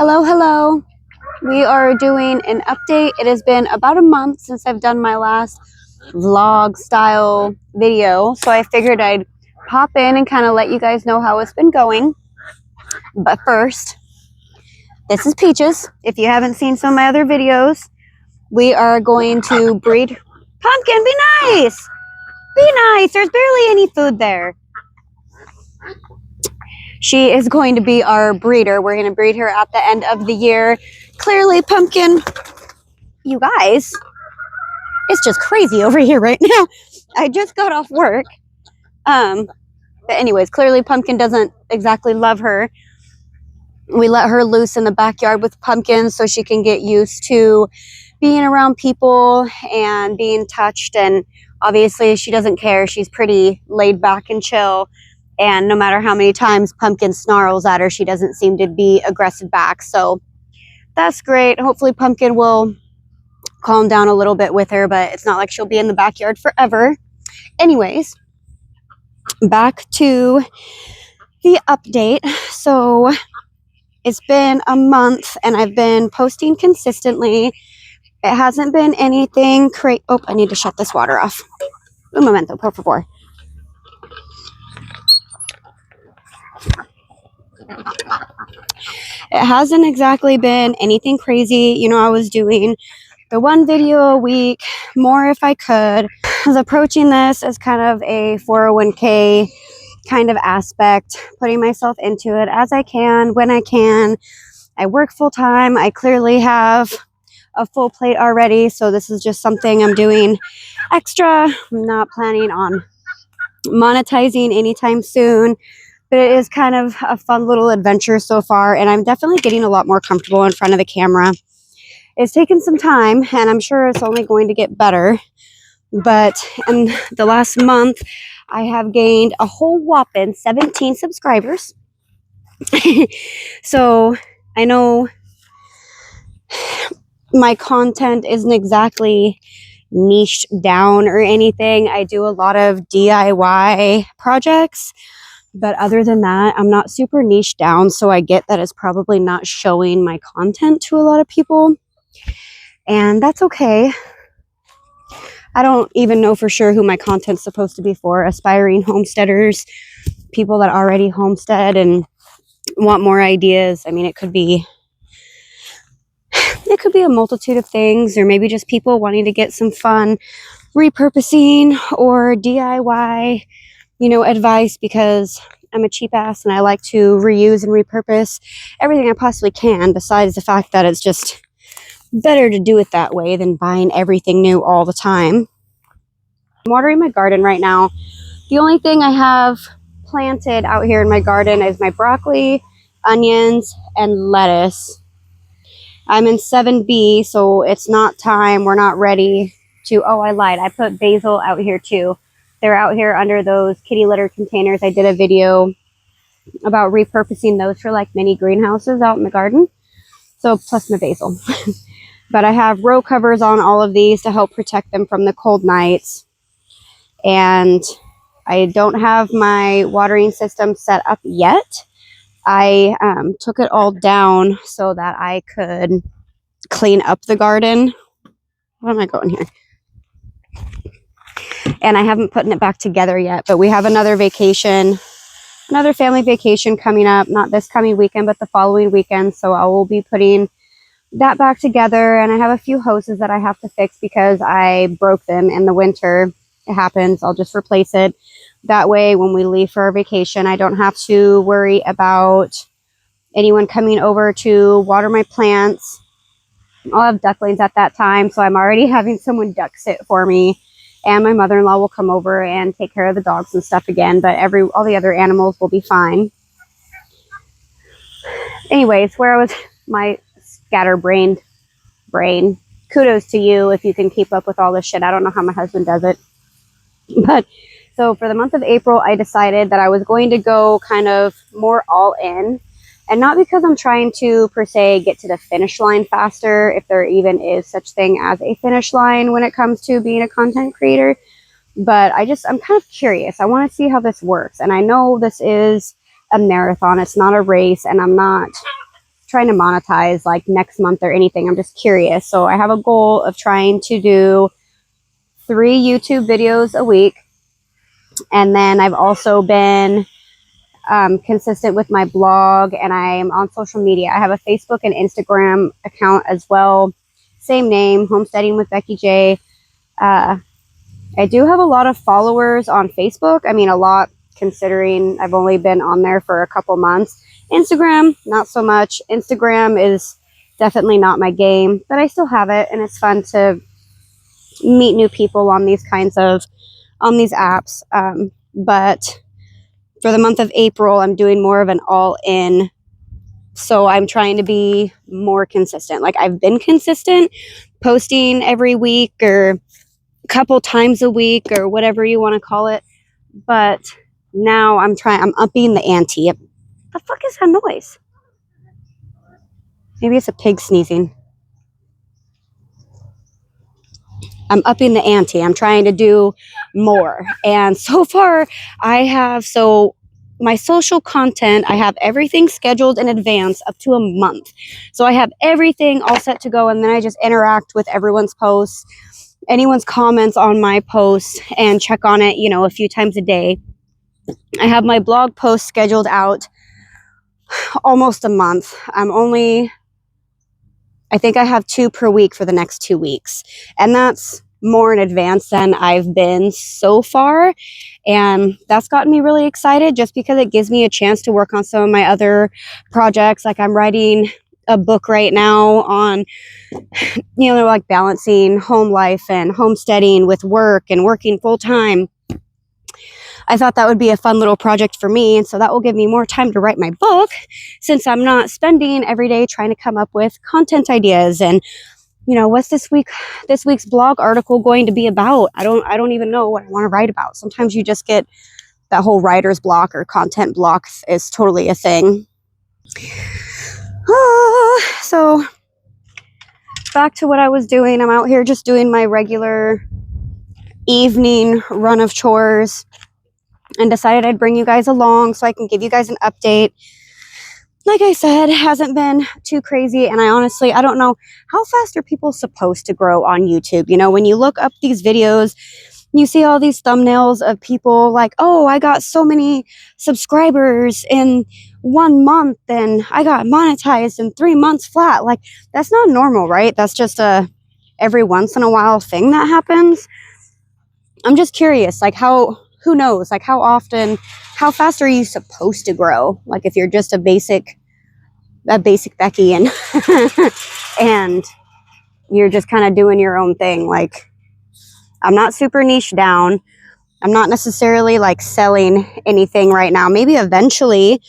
Hello, hello. We are doing an update. It has been about a month since I've done my last vlog style video, so I figured I'd pop in and kind of let you guys know how it's been going. But first, this is Peaches. If you haven't seen some of my other videos, we are going to breed. Pumpkin, be nice! Be nice! There's barely any food there. She is going to be our breeder. We're going to breed her at the end of the year. Clearly, Pumpkin, you guys, it's just crazy over here right now. I just got off work. But anyways, clearly Pumpkin doesn't exactly love her. We let her loose in the backyard with Pumpkin so she can get used to being around people and being touched. And obviously she doesn't care. She's pretty laid back and chill. And no matter how many times Pumpkin snarls at her, she doesn't seem to be aggressive back. So that's great. Hopefully Pumpkin will calm down a little bit with her, but it's not like she'll be in the backyard forever. Anyways, back to the update. So it's been a month and I've been posting consistently. It hasn't been anything crazy. Oh, I need to shut this water off. Un momento, por favor. It hasn't exactly been anything crazy. You know, I was doing the one video a week, more if I could. I was approaching this as kind of a 401k kind of aspect, putting myself into it as I can, when I can. I work full time. I clearly have a full plate already, so this is just something I'm doing extra. I'm not planning on monetizing anytime soon. But it is kind of a fun little adventure so far, and I'm definitely getting a lot more comfortable in front of the camera. It's taken some time, and I'm sure it's only going to get better. But in the last month, I have gained a whole whopping 17 subscribers. So I know my content isn't exactly niched down or anything. I do a lot of DIY projects. But other than that, I'm not super niche down, so I get that it's probably not showing my content to a lot of people. And that's okay. I don't even know for sure who my content's supposed to be for. Aspiring homesteaders, people that already homestead and want more ideas. I mean, it could be a multitude of things, or maybe just people wanting to get some fun repurposing or DIY, you know, advice, because I'm a cheap ass and I like to reuse and repurpose everything I possibly can, besides the fact that it's just better to do it that way than buying everything new all the time. I'm watering my garden right now. The only thing I have planted out here in my garden is my broccoli, onions, and lettuce. I'm in 7B, so it's not time. We're not ready to, oh, I lied. I put basil out here too. They're out here under those kitty litter containers. I did a video about repurposing those for like mini greenhouses out in the garden. So plus my basil. But I have row covers on all of these to help protect them from the cold nights. And I don't have my watering system set up yet. I took it all down so that I could clean up the garden. Where am I going here? And I haven't put it back together yet, but we have another vacation, another family vacation coming up, not this coming weekend, but the following weekend. So I will be putting that back together. And I have a few hoses that I have to fix because I broke them in the winter. It happens. I'll just replace it. That way, when we leave for our vacation, I don't have to worry about anyone coming over to water my plants. I'll have ducklings at that time, so I'm already having someone duck sit for me. And my mother-in-law will come over and take care of the dogs and stuff again. But all the other animals will be fine. Anyways, where was my scatterbrained brain? Kudos to you if you can keep up with all this shit. I don't know how my husband does it. But so for the month of April, I decided that I was going to go kind of more all in. And not because I'm trying to, per se, get to the finish line faster, if there even is such thing as a finish line when it comes to being a content creator. But I'm kind of curious. I want to see how this works. And I know this is a marathon. It's not a race. And I'm not trying to monetize like next month or anything. I'm just curious. So I have a goal of trying to do 3 YouTube videos a week. And then I've also been consistent with my blog, and I am on social media. I have a Facebook and Instagram account as well. Same name, Homesteading with Becky J. I do have a lot of followers on Facebook. I mean, a lot considering I've only been on there for a couple months. Instagram, not so much. Instagram is definitely not my game, but I still have it, and it's fun to meet new people on these apps. But for the month of April, I'm doing more of an all-in. So I'm trying to be more consistent. Like, I've been consistent, posting every week or a couple times a week or whatever you want to call it. But now I'm upping the ante. The fuck is that noise? Maybe it's a pig sneezing. I'm upping the ante. I'm trying to do more. And so far, my social content, I have everything scheduled in advance up to a month. So I have everything all set to go, and then I just interact with everyone's posts, anyone's comments on my posts, and check on it, a few times a day. I have my blog post scheduled out almost a month. I think I have 2 per week for the next 2 weeks. And that's more in advance than I've been so far. And that's gotten me really excited just because it gives me a chance to work on some of my other projects. Like, I'm writing a book right now on, like balancing home life and homesteading with work and working full time. I thought that would be a fun little project for me. And so that will give me more time to write my book, since I'm not spending every day trying to come up with content ideas and, what's this week's blog article going to be about? I don't even know what I want to write about. Sometimes you just get that whole writer's block, or content block is totally a thing. So back to what I was doing. I'm out here just doing my regular evening run of chores, and decided I'd bring you guys along so I can give you guys an update. Like I said, it hasn't been too crazy, and I don't know, how fast are people supposed to grow on YouTube? When you look up these videos, you see all these thumbnails of people like, oh, I got so many subscribers in 1 month, and I got monetized in 3 months flat. Like, that's not normal, right? That's just a every once in a while thing that happens. I'm just curious, like, who knows? Like, how fast are you supposed to grow? Like, if you're just a basic Becky and and you're just kind of doing your own thing. Like, I'm not super niche down. I'm not necessarily like selling anything right now. Maybe eventually,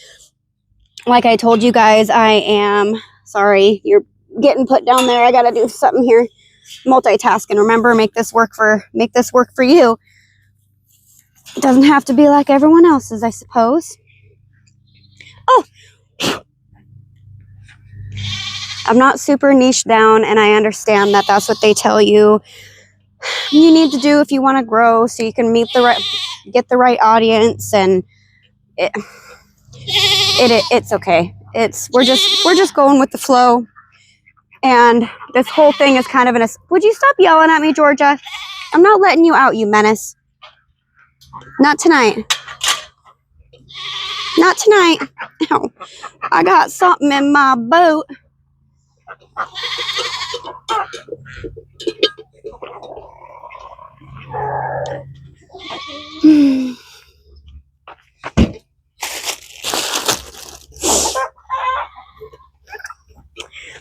like I told you guys, sorry, you're getting put down there. I got to do something here. Multitasking. Remember, make this work for you. It doesn't have to be like everyone else's, I suppose. Oh, I'm not super niche down, and I understand that that's what they tell you need to do if you want to grow, so you can get the right audience. And it's okay. We're just going with the flow. And this whole thing is kind of would you stop yelling at me, Georgia? I'm not letting you out, you menace. Not tonight. Not tonight. Ow. I got something in my boot.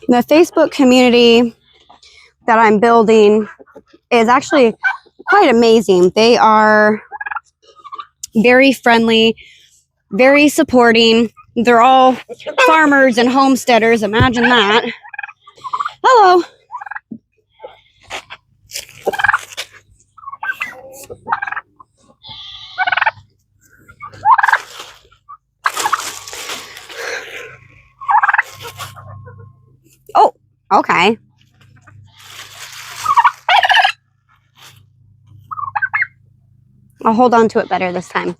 The Facebook community that I'm building is actually quite amazing. They are very friendly, very supporting. They're all farmers and homesteaders. Imagine that. Hello. Oh, okay. I'll hold on to it better this time.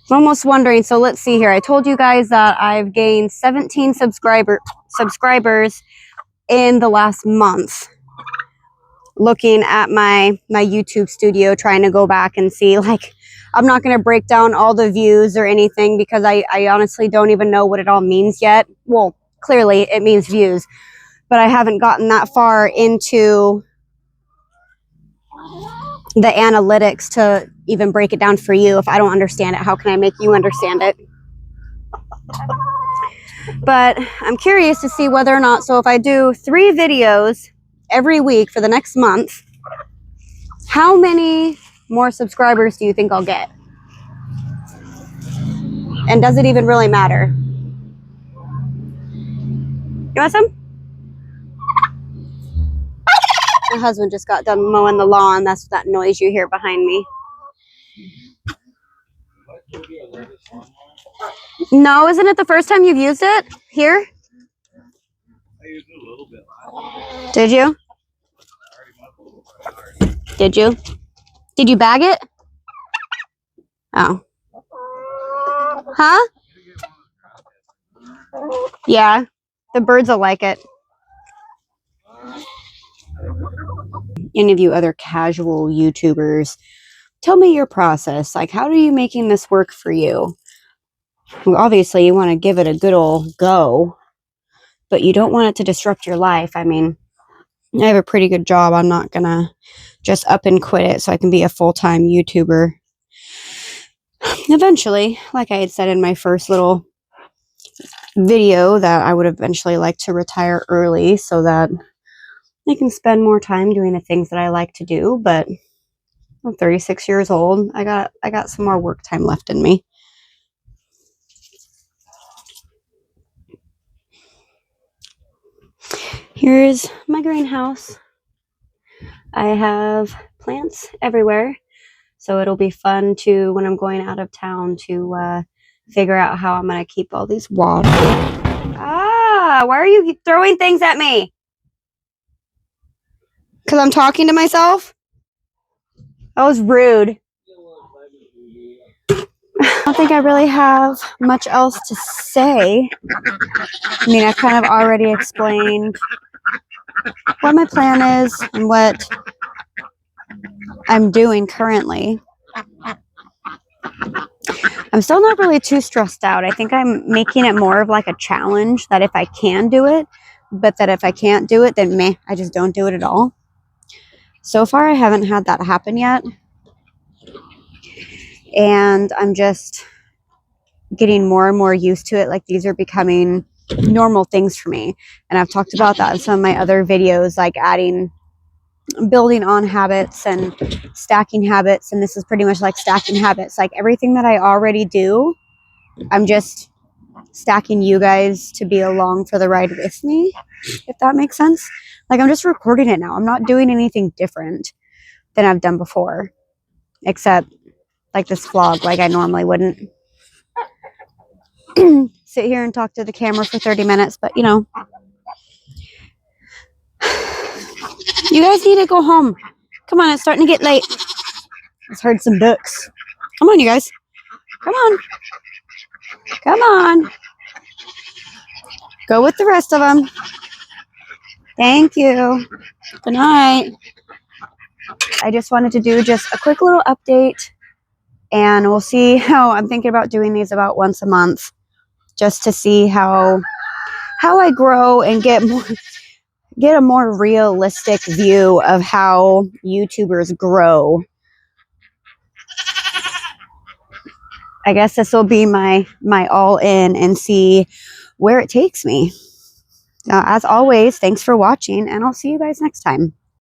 I'm almost wondering, so let's see here. I told you guys that I've gained 17 subscribers in the last month. Looking at my YouTube studio, trying to go back and see, like, I'm not going to break down all the views or anything because I honestly don't even know what it all means yet. Well, clearly it means views, but I haven't gotten that far into the analytics to even break it down for you. If I don't understand it, how can I make you understand it? But I'm curious to see whether or not, so if I do 3 videos every week for the next month, how many more subscribers do you think I'll get? And does it even really matter? You want some? My husband just got done mowing the lawn. That's that noise you hear behind me. No, isn't it the first time you've used it here? I used it a little bit. Did you? Did you? Did you bag it? Oh. Huh? Yeah. The birds will like it. Any of you other casual YouTubers, tell me your process. Like, how are you making this work for you? Well, obviously, you want to give it a good old go, but you don't want it to disrupt your life. I mean, I have a pretty good job. I'm not going to just up and quit it so I can be a full-time YouTuber. Eventually, like I had said in my first little video, that I would eventually like to retire early so that I can spend more time doing the things that I like to do. But I'm 36 years old. I got some more work time left in me. Here's my greenhouse. I have plants everywhere, so it'll be fun to, when I'm going out of town, to figure out how I'm going to keep all these water. Ah, why are you throwing things at me? Because I'm talking to myself? That was rude. I don't think I really have much else to say. I mean, I kind of already explained what my plan is and what I'm doing currently. I'm still not really too stressed out. I think I'm making it more of like a challenge, that if I can do it, but that if I can't do it, then meh, I just don't do it at all. So far, I haven't had that happen yet. And I'm just getting more and more used to it. Like, these are becoming normal things for me. And I've talked about that in some of my other videos, like building on habits and stacking habits. And this is pretty much like stacking habits. Like, everything that I already do, I'm just stacking you guys to be along for the ride with me, if that makes sense. Like, I'm just recording it now. I'm not doing anything different than I've done before, except like this vlog, like I normally wouldn't sit here and talk to the camera for 30 minutes, but you know, you guys need to go home. Come on, it's starting to get late. Let's herd some ducks. Come on, you guys. Come on. Come on. Go with the rest of them. Thank you. Good night. I just wanted to do just a quick little update, and we'll see how I'm thinking about doing these about once a month, just to see how I grow and get a more realistic view of how YouTubers grow. I guess this will be my all in and see where it takes me. As always, thanks for watching, and I'll see you guys next time.